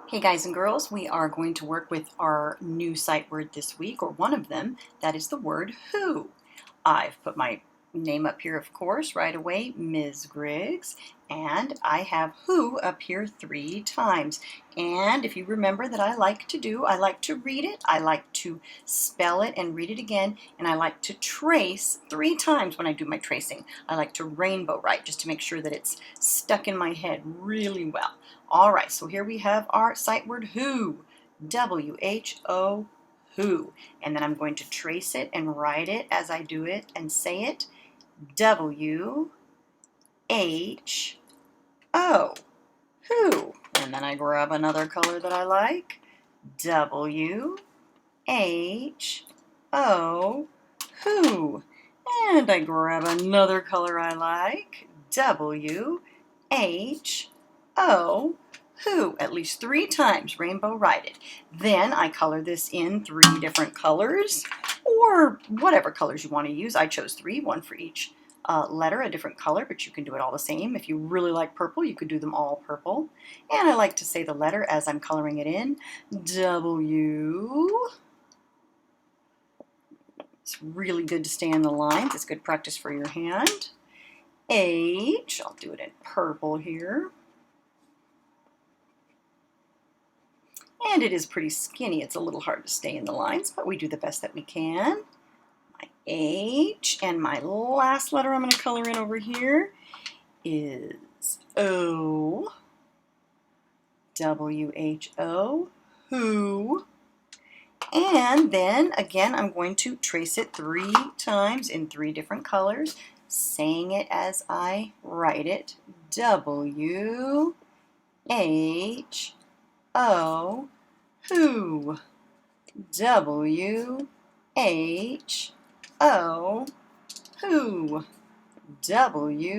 Hey guys and girls, we are going to work with our new sight word this week, or one of them. That is the word who. I've put my name up here, of course, right away, Ms. Griggs, and I have who up here 3 times. And if you remember that I like to read it, I like to spell it and read it again, and I like to trace 3 times when I do my tracing. I like to rainbow write just to make sure that it's stuck in my head really well. All right, so here we have our sight word who, W-H-O, who. And then I'm going to trace it and write it as I do it and say it, W-H-O, who. And then I grab another color that I like, W-H-O, who. And I grab another color I like, W-H-O, who, at least 3 times, rainbow write it. Then I color this in 3 different colors, or whatever colors you want to use. I chose 3, one for each letter, a different color, but you can do it all the same. If you really like purple, you could do them all purple. And I like to say the letter as I'm coloring it in, W. It's really good to stay on the lines. It's good practice for your hand. H, I'll do it in purple here. And it is pretty skinny. It's a little hard to stay in the lines, but we do the best that we can. My H, and my last letter I'm going to color in over here is O. W-H-O, who. And then, again, I'm going to trace it 3 times in 3 different colors, saying it as I write it, W-H-O, who. W-H-O, who. W-H-O,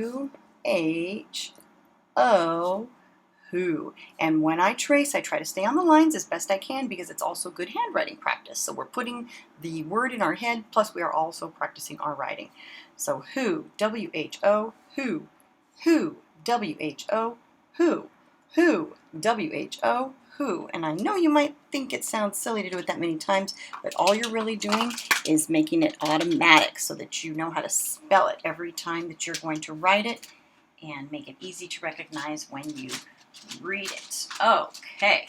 who. And when I trace, I try to stay on the lines as best I can because it's also good handwriting practice. So we're putting the word in our head, plus we are also practicing our writing. So who, W-H-O, who. Who, W-H-O, who. Who, W-H-O, who. And I know you might think it sounds silly to do it that many times, but all you're really doing is making it automatic so that you know how to spell it every time that you're going to write it and make it easy to recognize when you read it. Okay.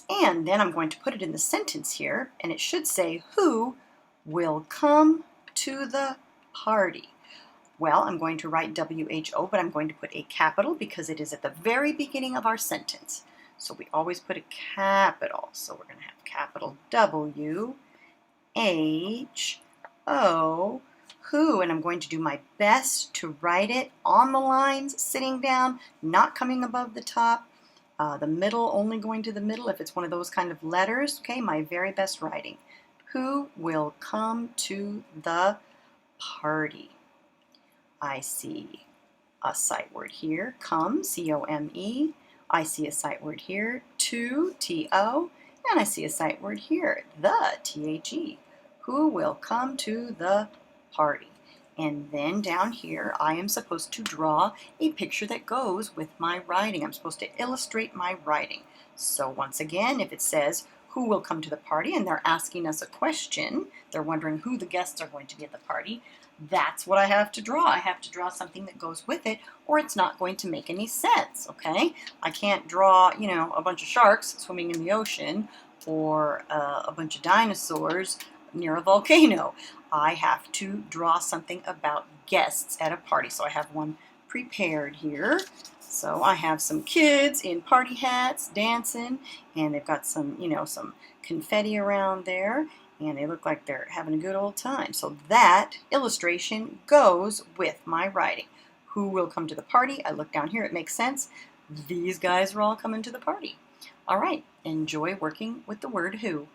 And then I'm going to put it in the sentence here, and it should say, who will come to the party? Well, I'm going to write W-H-O, but I'm going to put a capital because it is at the very beginning of our sentence. So we always put a capital. So we're going to have capital W-H-O, who, and I'm going to do my best to write it on the lines, sitting down, not coming above the top, the middle only going to the middle if it's one of those kind of letters. Okay, my very best writing. Who will come to the party? I see a sight word here, come, C-O-M-E. I see a sight word here, to, T-O, and I see a sight word here, the, T-H-E. Who will come to the party? And then down here, I am supposed to draw a picture that goes with my writing. I'm supposed to illustrate my writing. So once again, if it says, who will come to the party, and they're asking us a question, they're wondering who the guests are going to be at the party, that's what I have to draw. I have to draw something that goes with it, or it's not going to make any sense, okay? I can't draw, you know, a bunch of sharks swimming in the ocean, or a bunch of dinosaurs near a volcano. I have to draw something about guests at a party. So I have one prepared here. So I have some kids in party hats dancing, and they've got some, you know, some confetti around there, and they look like they're having a good old time. So that illustration goes with my writing. Who will come to the party? I look down here, it makes sense. These guys are all coming to the party. All right, enjoy working with the word who.